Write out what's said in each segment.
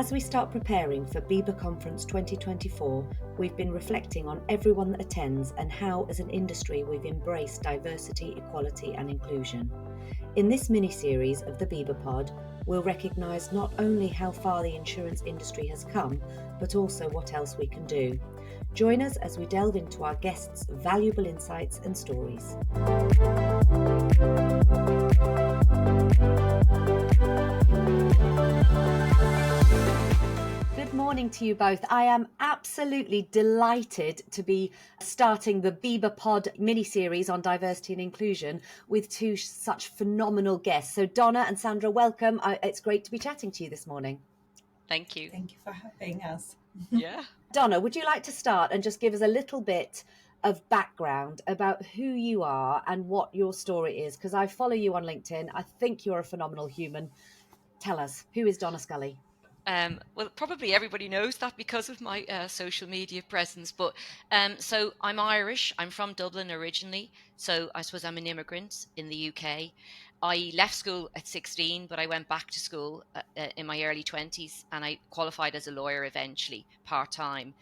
As we start preparing for BIBA Conference 2024, we've been reflecting on everyone that attends and how, as an industry, we've embraced diversity, equality and inclusion. In this mini-series of the BIBA Pod, we'll recognise not only how far the insurance industry has come, but also what else we can do. Join us as we delve into our guests' valuable insights and stories. Good morning to you both. I am absolutely delighted to be starting the BIBA Pod mini-series on diversity and inclusion with two such phenomenal guests. So Donna and Sandra, welcome. It's great to be chatting to you this morning. Thank you. Thank you for having us. Yeah. Donna, would you like to start and just give us a little bit of background about who you are and what your story is? Because I follow you on LinkedIn. I think you're a phenomenal human. Tell us, who is Donna Scully? Well, probably everybody knows that because of my social media presence. But so I'm Irish. I'm from Dublin originally. So I suppose I'm an immigrant in the UK. I left school at 16, but I went back to school in my early 20s and I qualified as a lawyer eventually, part-time.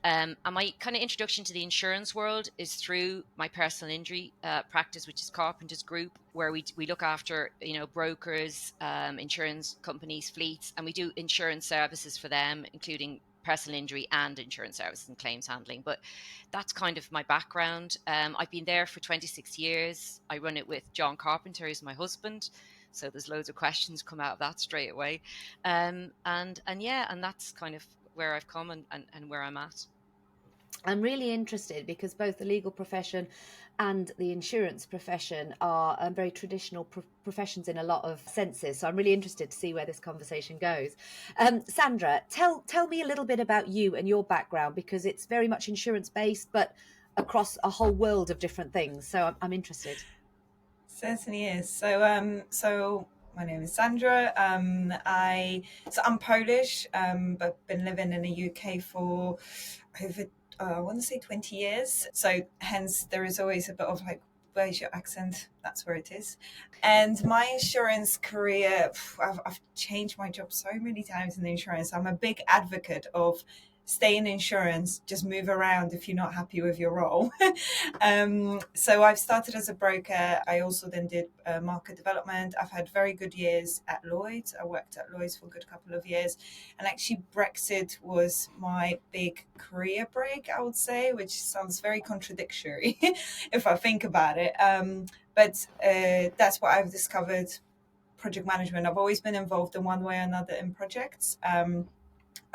And my kind of introduction to the insurance world is through my personal injury practice, which is Carpenters Group, where we look after, brokers, insurance companies, fleets, and we do insurance services for them, including personal injury and insurance services and claims handling. But that's kind of my background. I've been there for 26 years. I run it with John Carpenter, who's my husband. So there's loads of questions come out of that straight away. And that's kind of where I've come and where I'm at. I'm really interested because both the legal profession and the insurance profession are very traditional professions in a lot of senses. So I'm really interested to see where this conversation goes. Sandra, tell me a little bit about you and your background, because it's very much insurance based, but across a whole world of different things. So I'm interested. Certainly is. So my name is Sandra. I'm Polish, but been living in the UK for over I want to say 20 years. So hence there is always a bit of like, where's your accent? That's where it is. And my insurance career, I've changed my job so many times in the insurance. I'm a big advocate of stay in insurance, just move around if you're not happy with your role. So I've started as a broker. I also then did market development. I've had very good years at Lloyd's. I worked at Lloyd's for a good couple of years. And actually Brexit was my big career break, I would say, which sounds very contradictory if I think about it. But that's what I've discovered, project management. I've always been involved in one way or another in projects.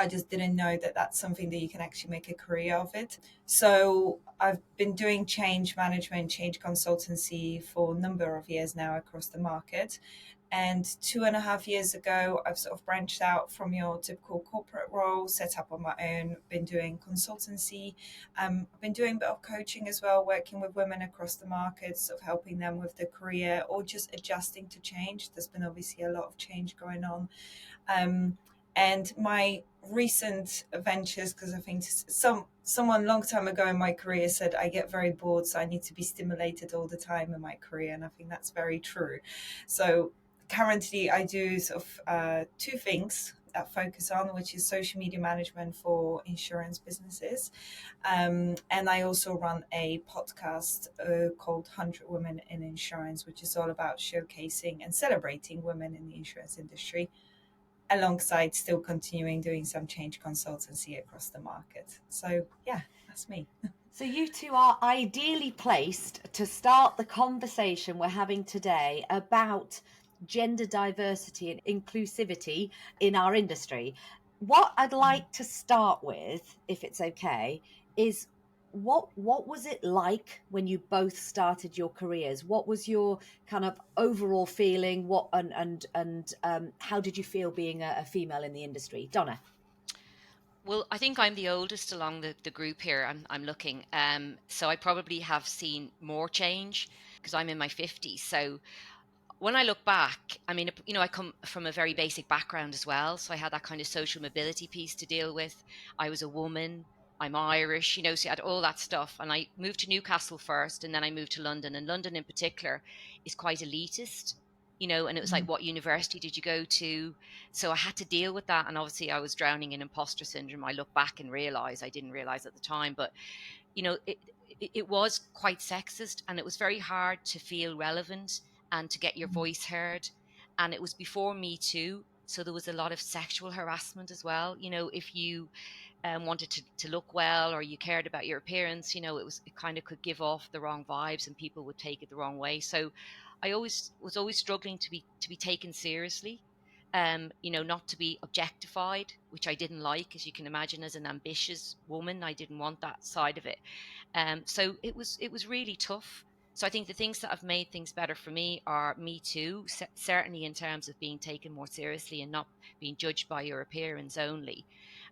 I just didn't know that that's something that you can actually make a career of it. So I've been doing change management, change consultancy for a number of years now across the market. And 2.5 years ago, I've sort of branched out from your typical corporate role, set up on my own, been doing consultancy. I've been doing a bit of coaching as well, working with women across the market, sort of helping them with their career or just adjusting to change. There's been obviously a lot of change going on. And my recent ventures, because I think someone long time ago in my career said I get very bored, so I need to be stimulated all the time in my career, and I think that's very true. So currently I do sort of two things that focus on, which is social media management for insurance businesses, and I also run a podcast called 100 Women in Insurance, which is all about showcasing and celebrating women in the insurance industry, alongside still continuing doing some change consultancy across the market. So yeah, that's me. So you two are ideally placed to start the conversation we're having today about gender diversity and inclusivity in our industry. What I'd like to start with, if it's okay, is what was it like when you both started your careers? What was your kind of overall feeling? How did you feel being a female in the industry? Donna? Well, I think I'm the oldest along the group here. I'm looking. So I probably have seen more change because I'm in my 50s. So when I look back, I mean, I come from a very basic background as well. So I had that kind of social mobility piece to deal with. I was a woman. I'm Irish, so I had all that stuff. And I moved to Newcastle first, and then I moved to London. And London in particular is quite elitist. and it was like, what university did you go to? So I had to deal with that. And obviously I was drowning in imposter syndrome. I look back and realize I didn't realize at the time, but it was quite sexist, and it was very hard to feel relevant and to get your voice heard. And it was before Me Too. So there was a lot of sexual harassment as well. If you wanted to look well, or you cared about your appearance, it kind of could give off the wrong vibes and people would take it the wrong way. So I was always struggling to be taken seriously, not to be objectified, which I didn't like, as you can imagine. As an ambitious woman, I didn't want that side of it. So it was really tough. So I think the things that have made things better for me are Me Too, certainly in terms of being taken more seriously and not being judged by your appearance only.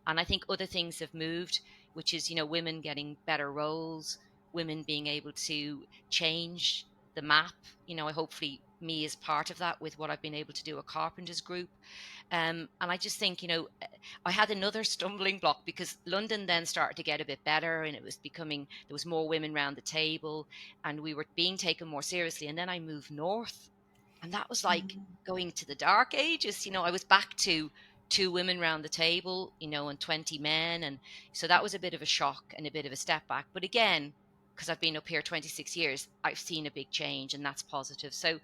And I think other things have moved, which is, women getting better roles, women being able to change the map. I hopefully me is part of that with what I've been able to do at Carpenters Group. And I just think, I had another stumbling block because London then started to get a bit better, and it was becoming, there was more women around the table and we were being taken more seriously. And then I moved north, and that was like going to the dark ages. I was back to two women around the table, and 20 men. And so that was a bit of a shock and a bit of a step back. But again, because I've been up here 26 years, I've seen a big change, and that's positive. So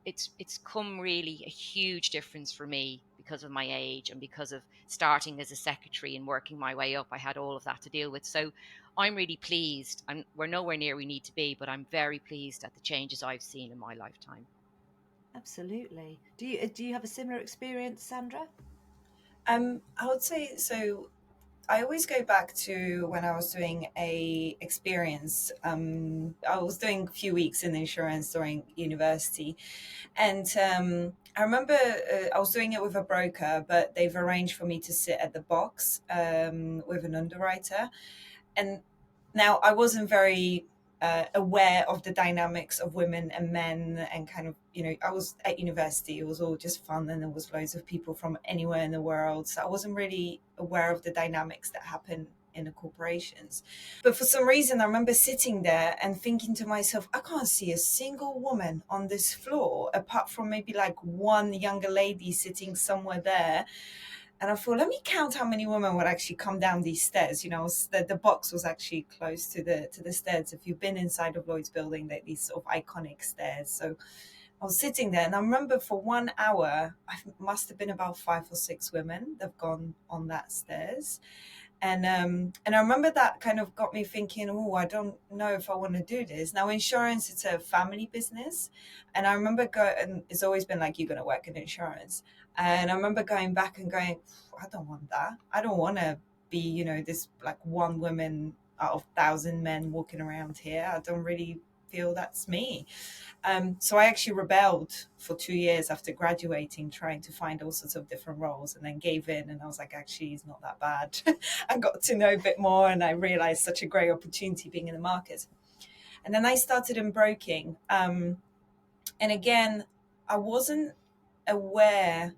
it's come really a huge difference for me because of my age and because of starting as a secretary and working my way up. I had all of that to deal with. So I'm really pleased. We're nowhere near we need to be, but I'm very pleased at the changes I've seen in my lifetime. Absolutely. Do you have a similar experience, Sandra? I would say so. I always go back to when I was doing a experience. I was doing a few weeks in insurance during university, and I remember I was doing it with a broker, but they've arranged for me to sit at the box with an underwriter. And now I wasn't very aware of the dynamics of women and men, and kind of, I was at university, it was all just fun, and there was loads of people from anywhere in the world, so I wasn't really aware of the dynamics that happen in the corporations. But for some reason I remember sitting there and thinking to myself, I can't see a single woman on this floor apart from maybe like one younger lady sitting somewhere there. And I thought, let me count how many women would actually come down these stairs. The box was actually close to the stairs. If you've been inside of Lloyd's building, these sort of iconic stairs. So I was sitting there, and I remember for 1 hour, I must have been about 5 or 6 women that have gone on that stairs. And I remember that kind of got me thinking, oh, I don't know if I want to do this. Now, insurance, it's a family business. And I remember and it's always been like, you're going to work in insurance. And I remember going back and going, I don't want that. I don't want to be, this like one woman out of 1,000 men walking around here. I don't really feel that's me. So I actually rebelled for 2 years after graduating, trying to find all sorts of different roles, and then gave in. And I was like, actually, it's not that bad. I got to know a bit more, and I realized such a great opportunity being in the market. And then I started in broking. And again, I wasn't aware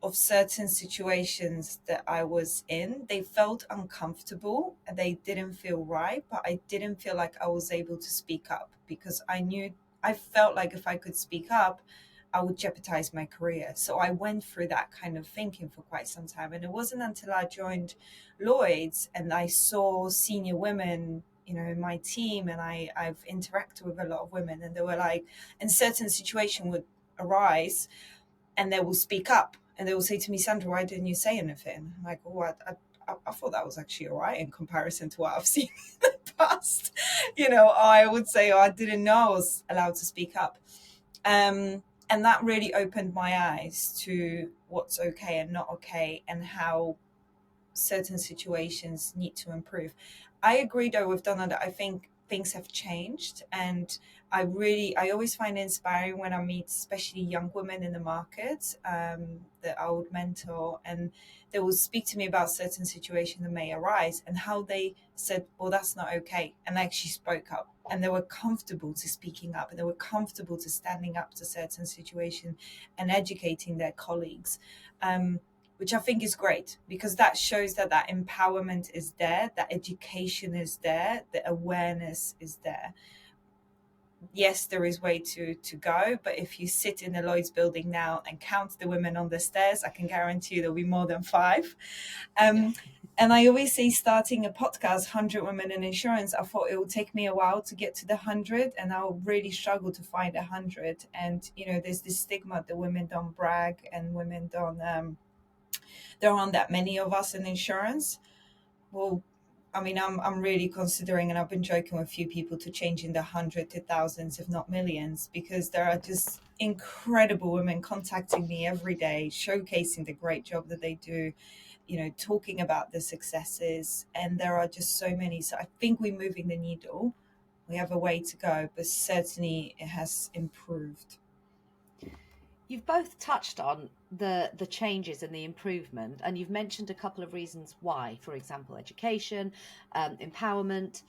of certain situations that I was in. They felt uncomfortable and they didn't feel right, but I didn't feel like I was able to speak up, because I felt like if I could speak up, I would jeopardize my career. So I went through that kind of thinking for quite some time. And it wasn't until I joined Lloyd's and I saw senior women, in my team, and I've interacted with a lot of women, and they were like, in certain situation would arise and they will speak up and they will say to me, Sandra, why didn't you say anything? I'm like, oh, I thought that was actually all right in comparison to what I've seen in the past. I would say, I didn't know I was allowed to speak up. And that really opened my eyes to what's okay and not okay, and how certain situations need to improve. I agree though with Donna that I think things have changed, and I always find it inspiring when I meet especially young women in the market that I would mentor, and they will speak to me about certain situations that may arise and how they said, well, that's not okay, and they actually spoke up, and they were comfortable to speaking up, and they were comfortable to standing up to certain situations and educating their colleagues, which I think is great, because that shows that empowerment is there, that education is there, the awareness is there. yes, there is way to go, but if you sit in the Lloyd's building now and count the women on the stairs, I can guarantee there'll be more than 5. And I always say, starting a podcast, 100 Women in Insurance, I thought it would take me a while to get to the 100, and I'll really struggle to find 100. And, there's this stigma that women don't brag and women don't, there aren't that many of us in insurance. Well, I mean, I'm really considering, and I've been joking with a few people, to changing the 100 to thousands, if not millions, because there are just incredible women contacting me every day, showcasing the great job that they do, talking about the successes, and there are just so many. So I think we're moving the needle. We have a way to go, but certainly it has improved. You've both touched on the changes and the improvement, and you've mentioned a couple of reasons why. For example, education, empowerment.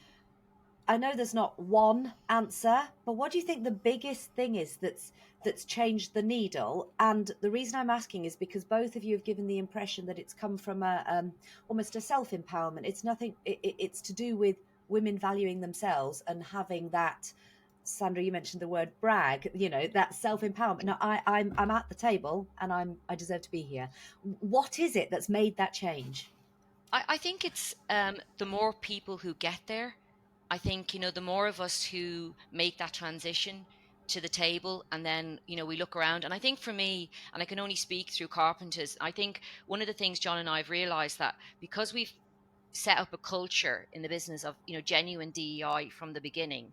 I know there's not one answer, but what do you think the biggest thing is that's changed the needle? And the reason I'm asking is because both of you have given the impression that it's come from a almost a self-empowerment. It's nothing. It's to do with women valuing themselves and having that. Sandra, you mentioned the word brag. That self-empowerment. Now, I'm at the table and I deserve to be here. What is it that's made that change? I think it's the more people who get there. I think, the more of us who make that transition to the table, and then, we look around. And I think for me, and I can only speak through Carpenters, I think one of the things John and I have realized that because we've set up a culture in the business of, genuine DEI from the beginning,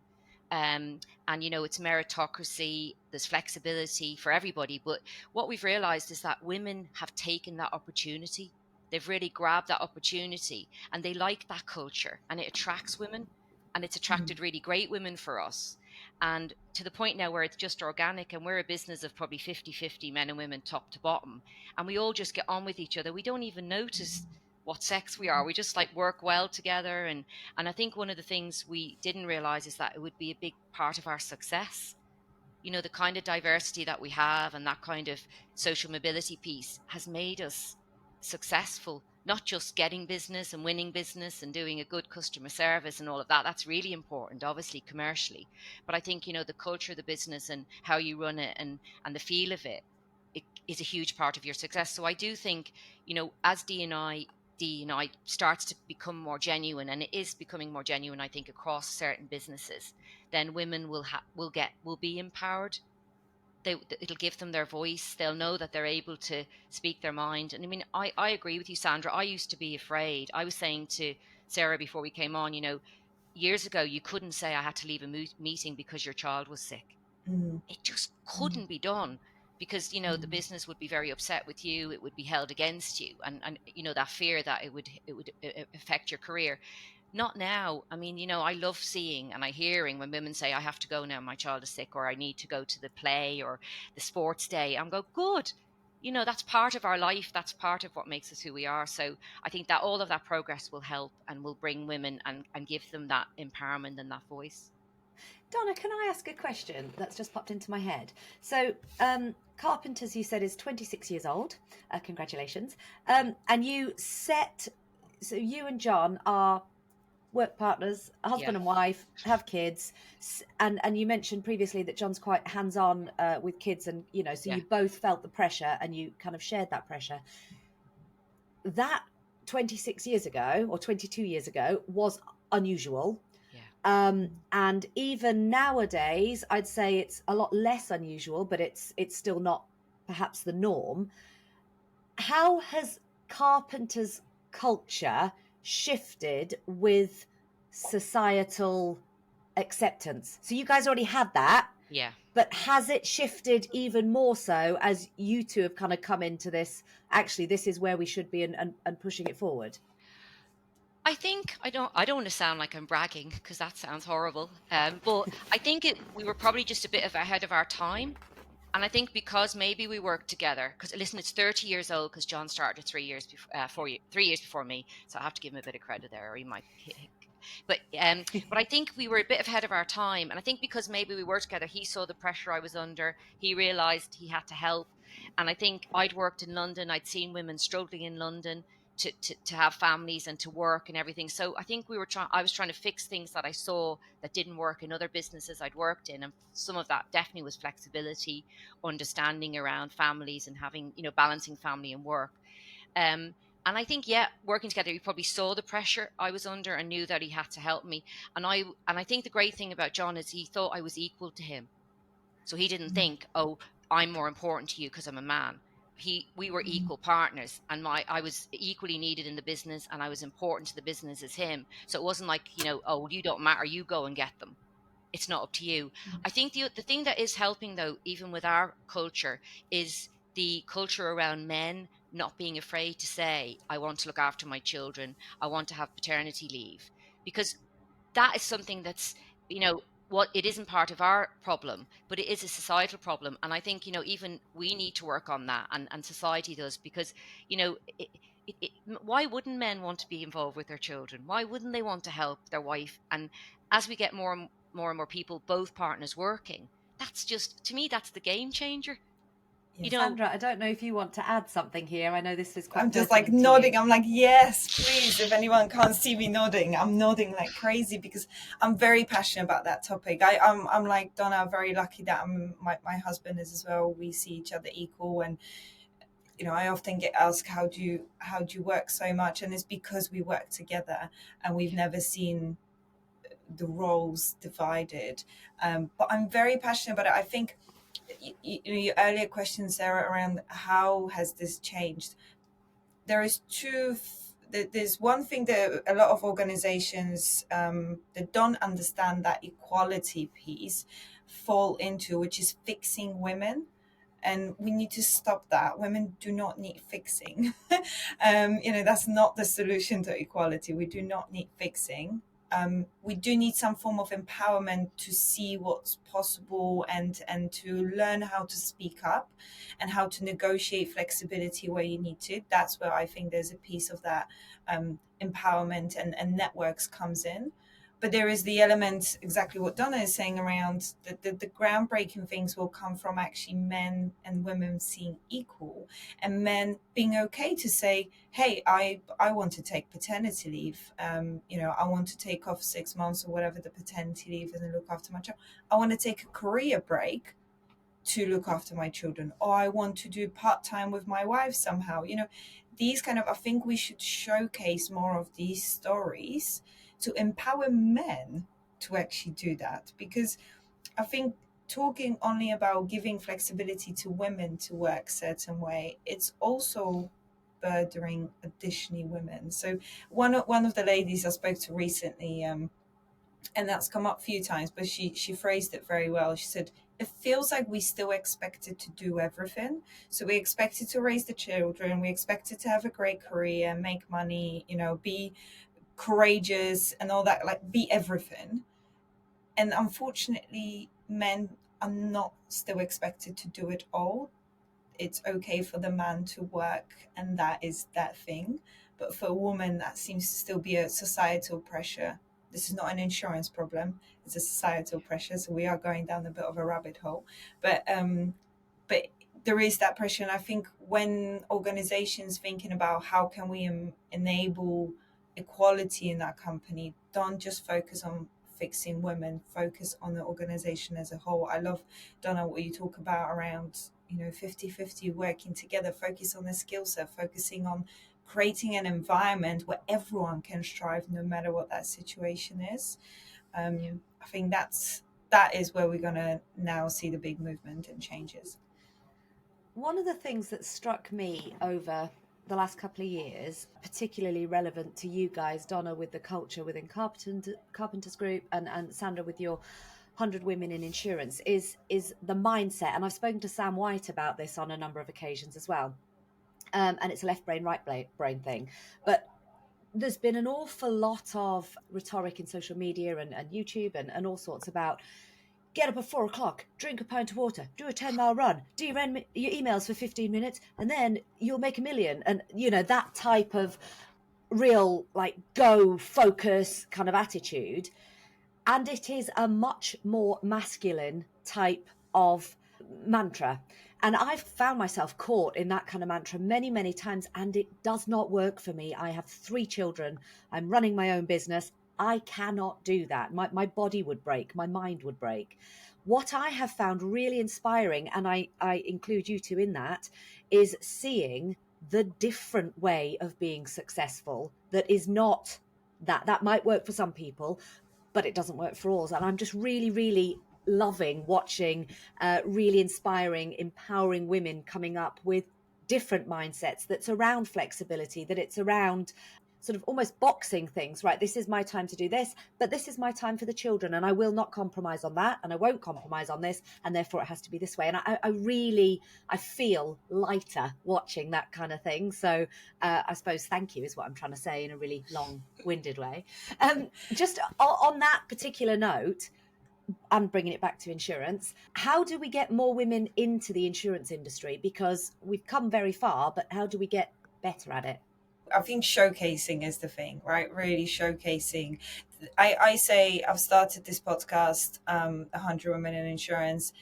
and, it's meritocracy, there's flexibility for everybody. But what we've realized is that women have taken that opportunity. They've really grabbed that opportunity, and they like that culture, and it attracts women. And it's attracted really great women for us. And to the point now where it's just organic, and we're a business of probably 50-50 men and women top to bottom. And we all just get on with each other. We don't even notice what sex we are. We just work well together. And I think one of the things we didn't realize is that it would be a big part of our success. The kind of diversity that we have and that kind of social mobility piece has made us successful, not just getting business and winning business and doing a good customer service and all of that. That's really important, obviously, commercially. But I think, the culture of the business and how you run it and the feel of it is a huge part of your success. So I do think, as D&I starts to become more genuine, and it is becoming more genuine, I think, across certain businesses, then women will be empowered. It'll give them their voice. They'll know that they're able to speak their mind. And I mean, I agree with you, Sandra. I used to be afraid. I was saying to Sarah before we came on, years ago, you couldn't say I had to leave a meeting because your child was sick. It just couldn't be done, because the business would be very upset with you. It would be held against you, and that fear that it would affect your career. Not now. I mean, I love seeing and hearing when women say, I have to go now, my child is sick, or I need to go to the play or the sports day. I'm go, good. That's part of our life. That's part of what makes us who we are. So I think that all of that progress will help and will bring women and give them that empowerment and that voice. Donna, can I ask a question that's just popped into my head? So, Carpenters, you said, is 26 years old. Congratulations. And so you and John are work partners, husband and wife, have kids, and you mentioned previously that John's quite hands-on with kids, and so you both felt the pressure and you kind of shared that pressure. That 26 years ago or 22 years ago was unusual. And even nowadays, I'd say it's a lot less unusual, but it's still not perhaps the norm. How has Carpenters' culture shifted with societal acceptance? So you guys already had that, but has it shifted even more so as you two have kind of come into this, actually this is where we should be, and pushing it forward? I think I don't want to sound like I'm bragging, because that sounds horrible, but I think we were probably just a bit ahead of our time. And I think because maybe we worked together, because listen, it's 30 years old, because John started 3 years before 3 years before me, so I have to give him a bit of credit there, or he might. But I think we were a bit ahead of our time, and I think because maybe we worked together, he saw the pressure I was under, he realised he had to help, and I think I'd worked in London, I'd seen women struggling in London to have families and to work and everything. So I think I was trying to fix things that I saw that didn't work in other businesses I'd worked in, and some of that definitely was flexibility, understanding around families, and having, balancing family and work. And I think, yeah, working together, he probably saw the pressure I was under and knew that he had to help me. And I think the great thing about John is he thought I was equal to him. So he didn't think, oh, I'm more important to you because I'm a man. We were equal partners, and I was equally needed in the business, and I was important to the business as him. So it wasn't like, oh, you don't matter, you go and get them. It's not up to you. I think the thing that is helping, though, even with our culture, is the culture around men not being afraid to say, I want to look after my children, I want to have paternity leave, because that is something that's, what it isn't part of our problem, but it is a societal problem. And I think, even we need to work on that, and society does, because, why wouldn't men want to be involved with their children? Why wouldn't they want to help their wife? And as we get more and more people, both partners working, that's just, to me, that's the game changer. Yes. Sandra, I don't know if you want to add something here. I know this is quite. I'm just like nodding. I'm like, yes, please. If anyone can't see me nodding, I'm nodding like crazy because I'm very passionate about that topic. I'm like Donna, very lucky that my husband is as well. We see each other equal, and I often get asked, how do you work so much? And it's because we work together, and we've never seen the roles divided. But I'm very passionate about it. I think your earlier question, Sarah, around how has this changed. There's one thing that a lot of organizations that don't understand that equality piece fall into, which is fixing women. And we need to stop that. Women do not need fixing. That's not the solution to equality. We do not need fixing. We do need some form of empowerment to see what's possible, and to learn how to speak up and how to negotiate flexibility where you need to. That's where I think there's a piece of that empowerment and networks comes in. But there is the element, exactly what Donna is saying, around the groundbreaking things will come from actually men and women seeing equal, and men being okay to say, hey, I want to take paternity leave. I want to take off 6 months or whatever the paternity leave is and look after my child. I want to take a career break to look after my children, or I want to do part-time with my wife somehow. These kind of, I think we should showcase more of these stories to empower men to actually do that, because I think talking only about giving flexibility to women to work a certain way, it's also burdening additionally women. So one of the ladies I spoke to recently, and that's come up a few times, but she phrased it very well. She said, it feels like we still expected to do everything. So we expected to raise the children, we expected to have a great career, make money, be courageous and all that, like be everything. And unfortunately, men are not still expected to do it all. It's okay for the man to work, and that is that thing. But for a woman, that seems to still be a societal pressure. This is not an insurance problem, it's a societal pressure. So we are going down a bit of a rabbit hole. But there is that pressure. And I think when organizations thinking about how can we enable equality in our company, don't just focus on fixing women, focus on the organization as a whole. I love, Donna, what you talk about around 50-50 working together, focus on the skill set, focusing on creating an environment where everyone can strive no matter what that situation is. I think that is where we're going to now see the big movement and changes. One of the things that struck me over the last couple of years, particularly relevant to you guys, Donna, with the culture within Carpenters Group, and Sandra with your 100 Women in Insurance, is the mindset. And I've spoken to Sam White about this on a number of occasions as well. And it's a left brain, right brain thing. But there's been an awful lot of rhetoric in social media and YouTube and all sorts about, get up at 4 o'clock, drink a pint of water, do a 10-mile run, do your emails for 15 minutes, and then you'll make $1 million. And, that type of real, like, go, focus kind of attitude. And it is a much more masculine type of mantra. And I've found myself caught in that kind of mantra many, many times, and it does not work for me. I have 3 children. I'm running my own business. I cannot do that. My body would break. My mind would break. What I have found really inspiring, and I include you two in that, is seeing the different way of being successful that is not that. That might work for some people, but it doesn't work for all. And I'm just really, really loving watching really inspiring, empowering women coming up with different mindsets that's around flexibility, that it's around sort of almost boxing things, right? This is my time to do this, but this is my time for the children, and I will not compromise on that, and I won't compromise on this, and therefore it has to be this way. And I feel lighter watching that kind of thing. So I suppose thank you is what I'm trying to say in a really long-winded way. Just on that particular note, and bringing it back to insurance, how do we get more women into the insurance industry? Because we've come very far, but how do we get better at it? I think showcasing is the thing, right? Really showcasing. I say I've started this podcast, 100 Women in Insurance,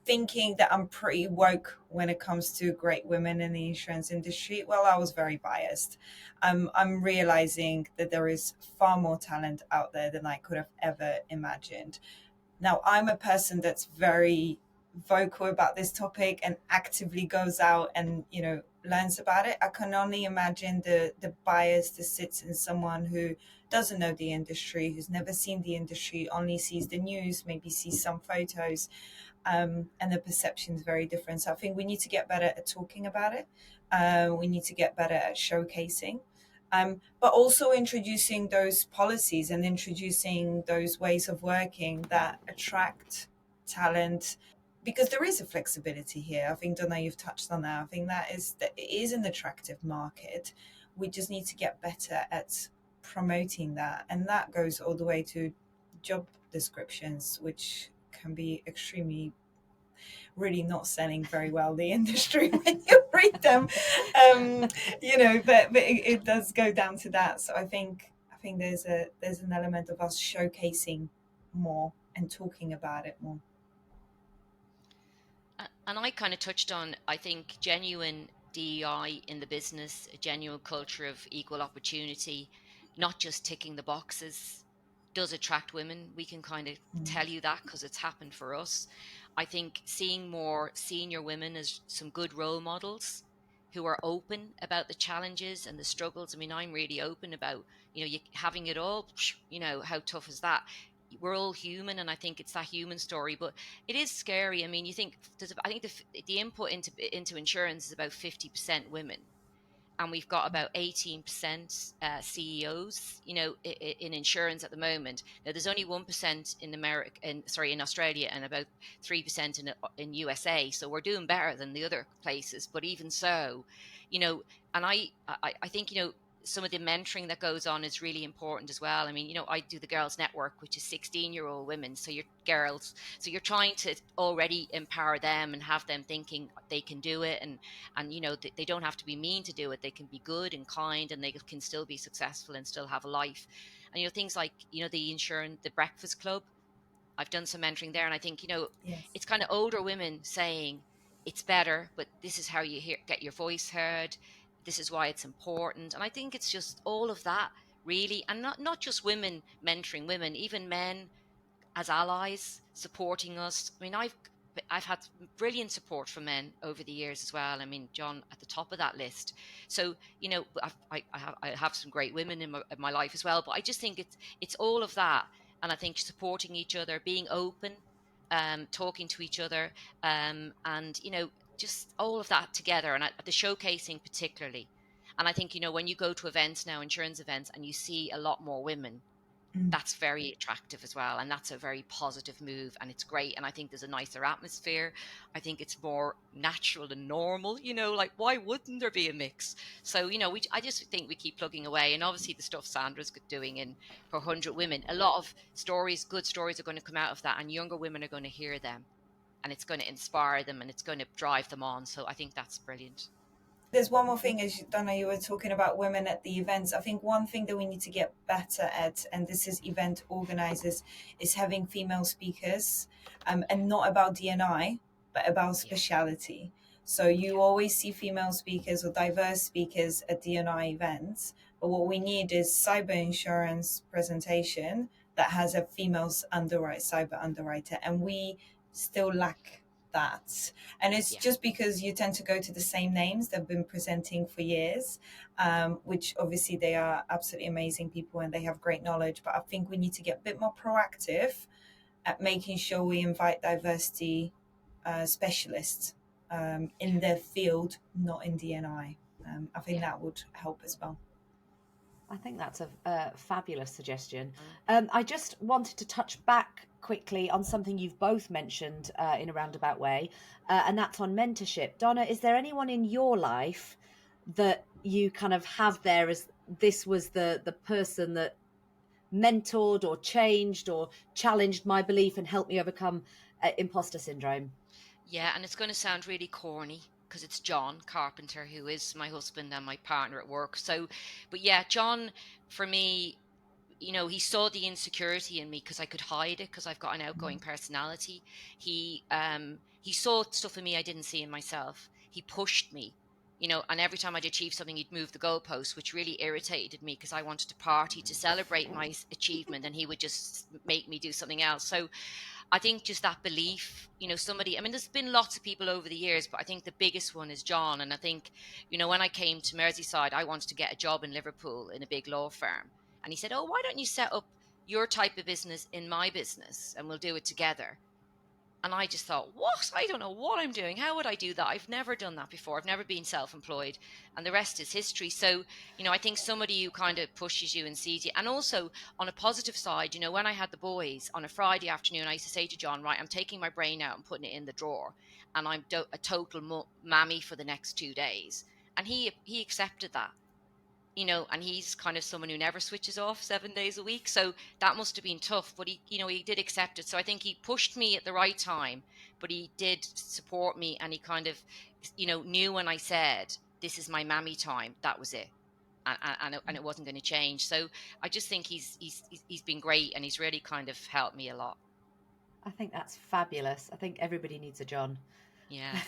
thinking that I'm pretty woke when it comes to great women in the insurance industry. Well, I was very biased. I'm realizing that there is far more talent out there than I could have ever imagined. Now, I'm a person that's very vocal about this topic and actively goes out and, learns about it. I can only imagine the bias that sits in someone who doesn't know the industry, who's never seen the industry, only sees the news, maybe sees some photos, and the perception is very different. So I think we need to get better at talking about it. We need to get better at showcasing, but also introducing those policies and introducing those ways of working that attract talent, because there is a flexibility here. I think, Donna, you've touched on that. I think that it is an attractive market. We just need to get better at promoting that. And that goes all the way to job descriptions, which can be extremely, really not selling very well the industry when you read them. But it does go down to that. So I think there's an element of us showcasing more and talking about it more. And I kind of touched on, I think, genuine DEI in the business, a genuine culture of equal opportunity, not just ticking the boxes, does attract women. We can kind of tell you that because it's happened for us. I think seeing more senior women as some good role models who are open about the challenges and the struggles. I mean, I'm really open about, you having it all, how tough is that? We're all human, and I think it's that human story, but it is scary. I mean, I think the input into insurance is about 50% women, and we've got about 18% CEOs, in insurance at the moment. Now, there's only 1% in Australia, and about 3% in USA. So we're doing better than the other places. But even so, and I think, some of the mentoring that goes on is really important as well. I mean, I do the Girls Network, which is 16-year-old women. So you're girls. So you're trying to already empower them and have them thinking they can do it. And they don't have to be mean to do it. They can be good and kind, and they can still be successful and still have a life. And, things like, the Breakfast Club, I've done some mentoring there. And I think, Yes. It's kind of older women saying it's better, but this is how you get your voice heard. This is why it's important. And I think it's just all of that, really. And not just women mentoring women, even men as allies supporting us. I mean, I've had brilliant support from men over the years as well. I mean, John at the top of that list. So, I have some great women in my life as well. But I just think it's all of that. And I think supporting each other, being open, talking to each other, and, just all of that together, and the showcasing particularly. And I think, when you go to events now, insurance events, and you see a lot more women, that's very attractive as well. And that's a very positive move, and it's great. And I think there's a nicer atmosphere. I think it's more natural and normal, like, why wouldn't there be a mix? So, I just think we keep plugging away. And obviously the stuff Sandra's doing in her 100 Women, a lot of good stories are going to come out of that, and younger women are going to hear them, and it's going to inspire them, and it's going to drive them on. So I think that's brilliant. There's one more thing, as Donna, you were talking about women at the events. I think one thing that we need to get better at, and this is event organizers, is having female speakers, and not about D&I, but about Yeah. speciality. So you always see female speakers or diverse speakers at D&I events, but what we need is cyber insurance presentation that has a cyber underwriter, and we still lack that. And it's Yeah. just because you tend to go to the same names that have been presenting for years, which obviously they are absolutely amazing people and they have great knowledge. But I think we need to get a bit more proactive at making sure we invite diversity specialists in their field, not in DNI. I think Yeah. that would help as well. I think that's a fabulous suggestion. I just wanted to touch back quickly on something you've both mentioned in a roundabout way, and that's on mentorship. Donna, is there anyone in your life that you kind of have there as this was the person that mentored or changed or challenged my belief and helped me overcome imposter syndrome? Yeah, and it's going to sound really corny because it's John Carpenter, who is my husband and my partner at work. So, but yeah, John, for me, he saw the insecurity in me because I could hide it because I've got an outgoing personality. He saw stuff in me I didn't see in myself. He pushed me, and every time I'd achieve something, he'd move the goalpost, which really irritated me because I wanted to party to celebrate my achievement, and he would just make me do something else. So I think just that belief, there's been lots of people over the years, but I think the biggest one is John. And I think, when I came to Merseyside, I wanted to get a job in Liverpool in a big law firm. And he said, "Oh, why don't you set up your type of business in my business and we'll do it together?" And I just thought, what? I don't know what I'm doing. How would I do that? I've never done that before. I've never been self-employed. And the rest is history. So, I think somebody who kind of pushes you and sees you. And also on a positive side, when I had the boys on a Friday afternoon, I used to say to John, right, I'm taking my brain out and putting it in the drawer. And I'm a total mammy for the next 2 days. And he accepted that. And he's kind of someone who never switches off 7 days a week. So that must have been tough, but he did accept it. So I think he pushed me at the right time, but he did support me. And he kind of, knew when I said, this is my mammy time, that was it. And it wasn't going to change. So I just think he's been great, and he's really kind of helped me a lot. I think that's fabulous. I think everybody needs a John. Yeah.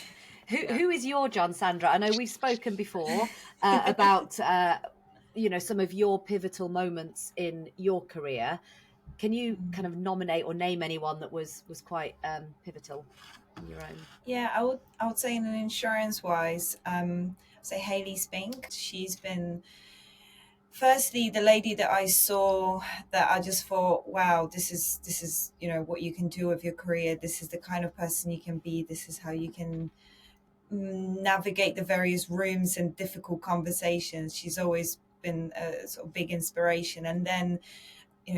Who is your John, Sandra? I know we've spoken before about some of your pivotal moments in your career. Can you kind of nominate or name anyone that was quite pivotal in your own? Yeah, I would say in an insurance wise, say Hayley Spink. She's been firstly the lady that I saw that I just thought, wow, this is what you can do with your career. This is the kind of person you can be. This is how you can navigate the various rooms and difficult conversations. She's always been a sort of big inspiration. And then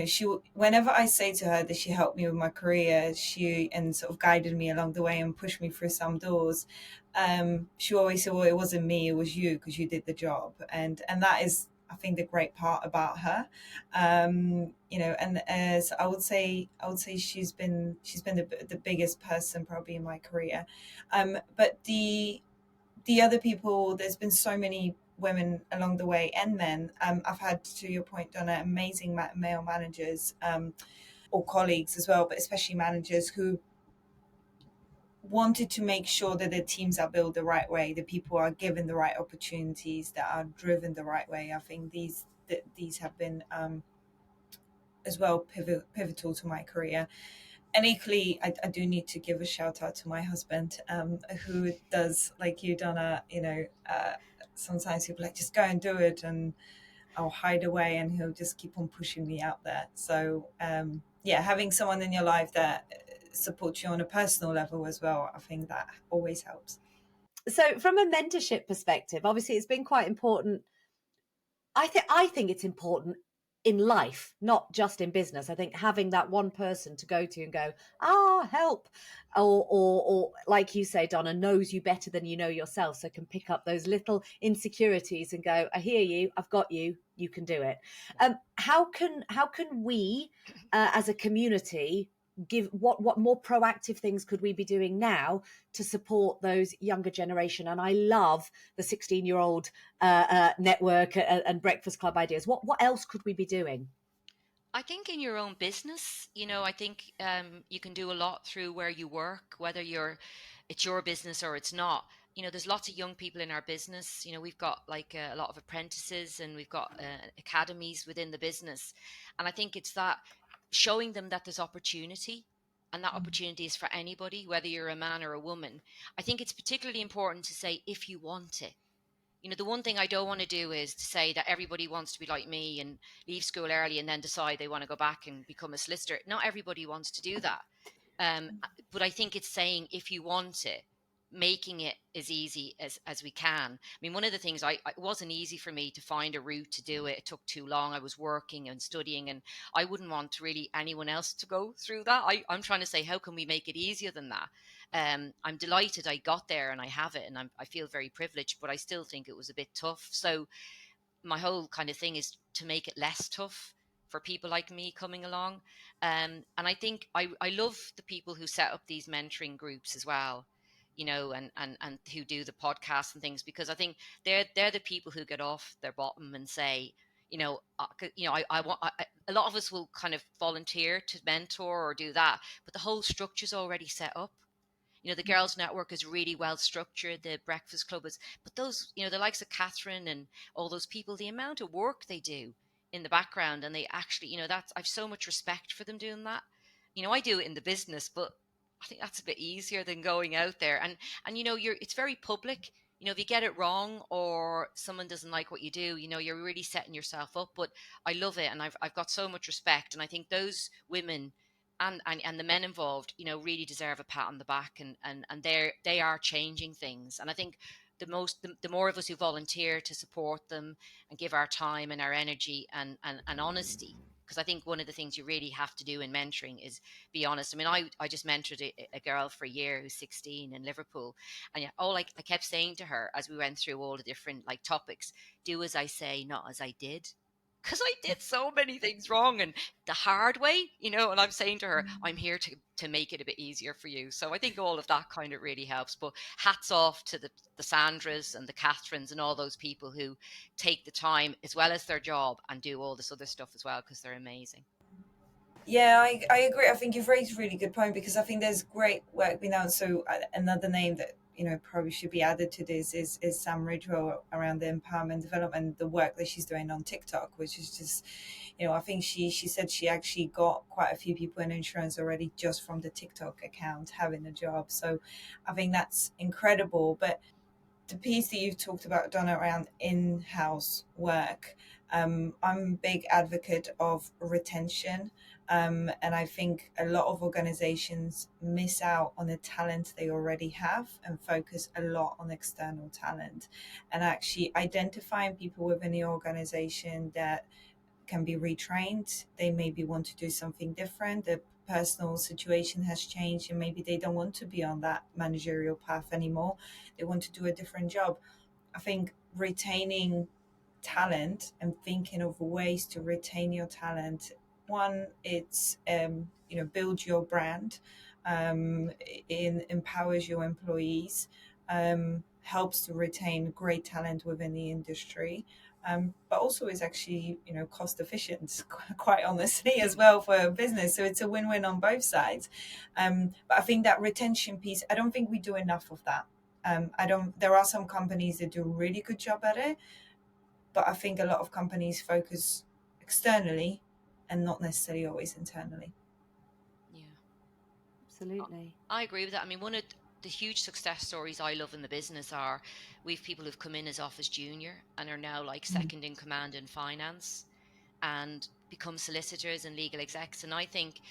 she, whenever I say to her that she helped me with my career, and sort of guided me along the way and pushed me through some doors, she always said, well, it wasn't me, it was you, because you did the job. And that is, I think, the great part about her. And as I would say she's been the biggest person probably in my career. But the other people, there's been so many women along the way, and men. I've had, to your point, Donna, amazing male managers, or colleagues as well, but especially managers who wanted to make sure that their teams are built the right way, the people are given the right opportunities, that are driven the right way. I think these have been as well pivotal to my career. And equally, I do need to give a shout out to my husband, who does, like you, Donna, sometimes he'll be like, just go and do it, and I'll hide away, and he'll just keep on pushing me out there. So having someone in your life that supports you on a personal level as well, I think that always helps. So from a mentorship perspective, obviously it's been quite important. I think it's important in life, not just in business. I think having that one person to go to and go, help, or like you say, Donna, knows you better than you know yourself, so can pick up those little insecurities and go, I hear you, I've got you, you can do it. How can we, as a community, give what more proactive things could we be doing now to support those younger generation? And I love the 16-year-old network and breakfast club ideas. What else could we be doing? I think in your own business, I think you can do a lot through where you work, whether you're it's your business or it's not. There's lots of young people in our business. We've got like a lot of apprentices, and we've got academies within the business. And I think it's that showing them that there's opportunity, and that opportunity is for anybody, whether you're a man or a woman. I think it's particularly important to say, if you want it. The one thing I don't want to do is to say that everybody wants to be like me and leave school early and then decide they want to go back and become a solicitor. Not everybody wants to do that. But I think it's saying, if you want it, making it as easy as we can. I mean, one of the things, it wasn't easy for me to find a route to do it. It took too long. I was working and studying, and I wouldn't want really anyone else to go through that. I'm trying to say, how can we make it easier than that? I'm delighted I got there and I have it, and I feel very privileged, but I still think it was a bit tough. So my whole kind of thing is to make it less tough for people like me coming along. And I think I love the people who set up these mentoring groups as well, and who do the podcasts and things, because I think they're the people who get off their bottom and say, I want. A lot of us will kind of volunteer to mentor or do that, but the whole structure's already set up. The girls' network is really well structured. The Breakfast Club is, but those, the likes of Catherine and all those people, the amount of work they do in the background, and they actually, that's, I've so much respect for them doing that. I do it in the business, but I think that's a bit easier than going out there. And it's very public. If you get it wrong or someone doesn't like what you do, you're really setting yourself up. But I love it, and I've got so much respect, and I think those women and the men involved, really deserve a pat on the back, and they are changing things. And I think the more of us who volunteer to support them and give our time and our energy and honesty, because I think one of the things you really have to do in mentoring is be honest. I mean, I just mentored a girl for a year who's 16 in Liverpool, and yeah, I kept saying to her as we went through all the different like topics, do as I say, not as I did, because I did so many things wrong and the hard way, and I'm saying to her, I'm here to make it a bit easier for you. So I think all of that kind of really helps. But hats off to the Sandras and the Catherines and all those people who take the time as well as their job and do all this other stuff as well, because they're amazing. Yeah, I agree. I think you've raised a really good point, because I think there's great work being done. So another name that probably should be added to this is Sam Ridgewell around the empowerment development, the work that she's doing on TikTok, which is just, I think she said she actually got quite a few people in insurance already just from the TikTok account having a job. So I think that's incredible. But the piece that you've talked about, Donna, around in-house work, I'm a big advocate of retention. And I think a lot of organizations miss out on the talent they already have and focus a lot on external talent. And actually identifying people within the organization that can be retrained. They maybe want to do something different. Their personal situation has changed, and maybe they don't want to be on that managerial path anymore. They want to do a different job. I think retaining talent and thinking of ways to retain your talent, one, it's build your brand, empowers your employees, helps to retain great talent within the industry, but also is actually cost efficient, quite honestly, as well for a business. So it's a win-win on both sides. But I think that retention piece, I don't think we do enough of that. There are some companies that do a really good job at it, but I think a lot of companies focus externally and not necessarily always internally. Yeah, Absolutely. I agree with that. I mean, one of the huge success stories I love in the business are we've people who've come in as office junior and are now like second in command in finance and become solicitors and legal execs. And I think,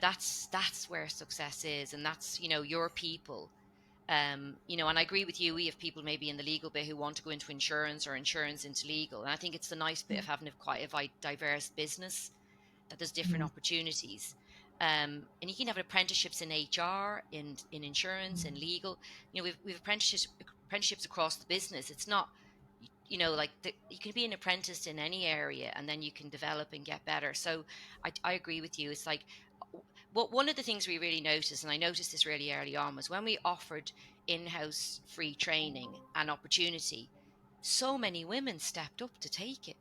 that's where success is. And that's, your people. And I agree with you. We have people maybe in the legal bit who want to go into insurance or insurance into legal. And I think it's the nice bit of having quite a diverse business, that there's different opportunities. And you can have apprenticeships in HR, in insurance, in legal. We've apprenticeships across the business. It's not, like you can be an apprentice in any area, and then you can develop and get better. So I agree with you. It's like, one of the things we really noticed, and I noticed this really early on, was when we offered in-house free training and opportunity, so many women stepped up to take it,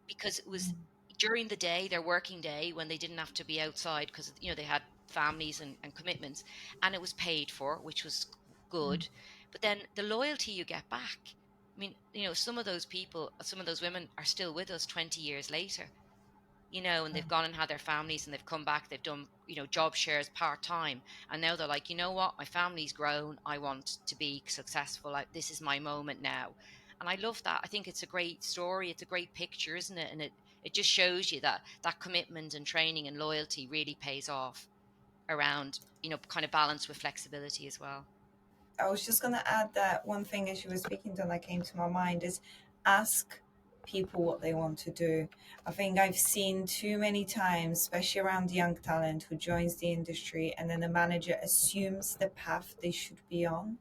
because it was during the day, their working day, when they didn't have to be outside because they had families and commitments, and it was paid for, which was good. But then the loyalty you get back, I mean, some of those people, some of those women are still with us 20 years later, and they've gone and had their families and they've come back, they've done, job shares part-time. And now they're like, you know what, my family's grown. I want to be successful. This is my moment now. And I love that. I think it's a great story. It's a great picture, isn't it? And it just shows you that commitment and training and loyalty really pays off around, kind of balance with flexibility as well. I was just going to add that one thing as you were speaking, Donna, came to my mind is ask people what they want to do. I think I've seen too many times, especially around young talent who joins the industry, and then the manager assumes the path they should be on.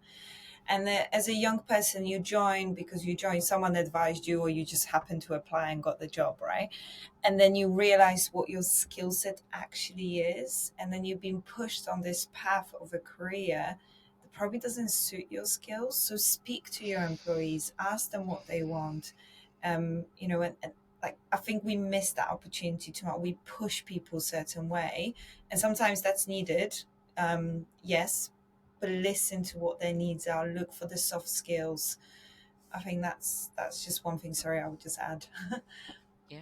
And as a young person, you join because someone advised you, or you just happened to apply and got the job, right? And then you realize what your skill set actually is. And then you've been pushed on this path of a career that probably doesn't suit your skills. So speak to your employees, ask them what they want. And like, I think we miss that opportunity too much. We push people a certain way, and sometimes that's needed. Yes, but listen to what their needs are. Look for the soft skills. I think that's just one thing. Sorry, I would just add. Yeah,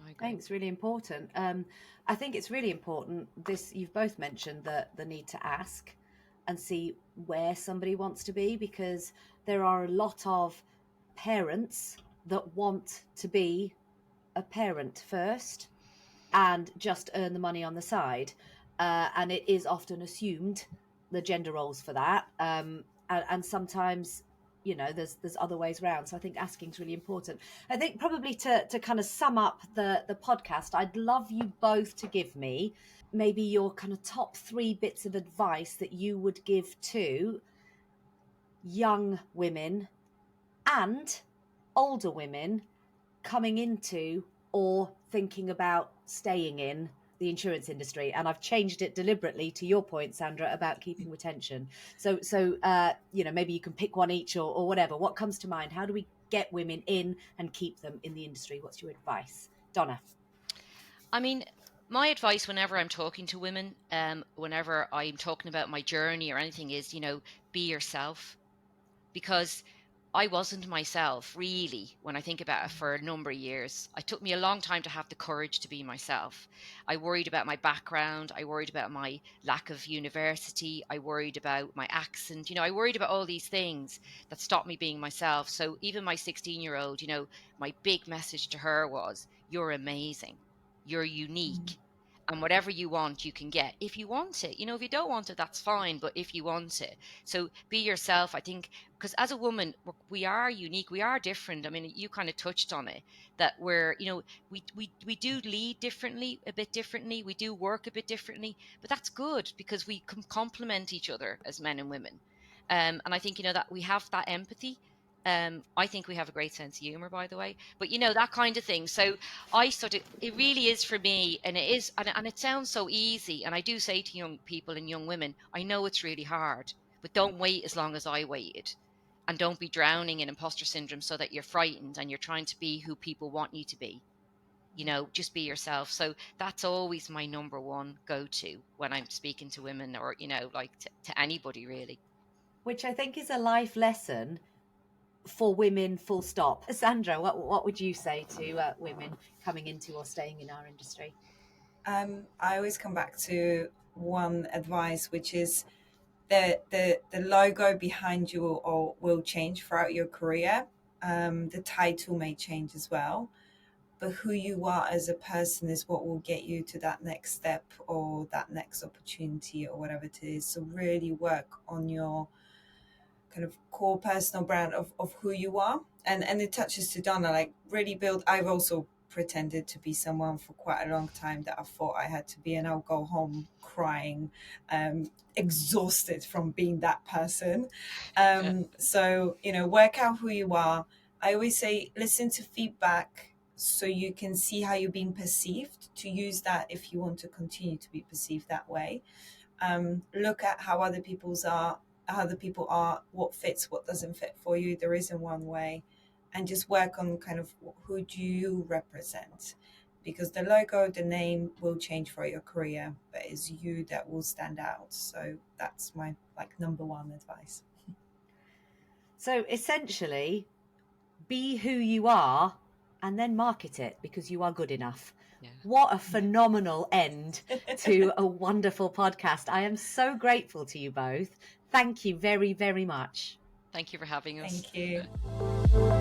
I agree. Thanks, really important. I think it's really important. You've both mentioned the need to ask and see where somebody wants to be, because there are a lot of parents that want to be a parent first and just earn the money on the side, and it is often assumed the gender roles for that, and sometimes there's other ways around. So I think asking is really important. I think probably to kind of sum up the podcast, I'd love you both to give me maybe your kind of top 3 bits of advice that you would give to young women and older women coming into or thinking about staying in the insurance industry. And I've changed it deliberately to your point, Sandra, about keeping retention. So maybe you can pick one each or whatever. What comes to mind? How do we get women in and keep them in the industry? What's your advice? Donna? I mean, my advice whenever I'm talking to women, whenever I'm talking about my journey or anything is, be yourself. Because I wasn't myself really when I think about it for a number of years. It took me a long time to have the courage to be myself. I worried about my background. I worried about my lack of university. I worried about my accent. I worried about all these things that stopped me being myself. So even my 16-year-old, my big message to her was, you're amazing. You're unique. And whatever you want, you can get if you want it. If you don't want it, that's fine. But if you want it, so be yourself. I think because as a woman, we are unique. We are different. I mean, you kind of touched on it, that we're, we do lead differently, a bit differently. We do work a bit differently, but that's good because we can complement each other as men and women. And I think, that we have that empathy. I think we have a great sense of humor, by the way, but that kind of thing. So it really is for me, and it is, and it sounds so easy. And I do say to young people and young women, I know it's really hard, but don't wait as long as I waited. And don't be drowning in imposter syndrome so that you're frightened and you're trying to be who people want you to be. Just be yourself. So that's always my number one go-to when I'm speaking to women or, like to anybody really. Which I think is a life lesson for women, full stop. Sandra, what would you say to women coming into or staying in our industry? I always come back to one advice, which is the logo behind you will change throughout your career. The title may change as well, but who you are as a person is what will get you to that next step or that next opportunity or whatever it is. So really work on your kind of core personal brand of who you are. And it touches to Donna, like really build. I've also pretended to be someone for quite a long time that I thought I had to be, and I'll go home crying, exhausted from being that person. So, work out who you are. I always say, listen to feedback so you can see how you're being perceived, to use that if you want to continue to be perceived that way. Look at how other people are, what fits, what doesn't fit for you. There isn't one way. And just work on kind of who do you represent. because the logo, the name will change for your career, but it's you that will stand out. So that's my number one advice. So essentially, be who you are and then market it because you are good enough. Yeah. What a phenomenal end to a wonderful podcast. I am so grateful to you both. Thank you very, very much. Thank you for having us. Thank you.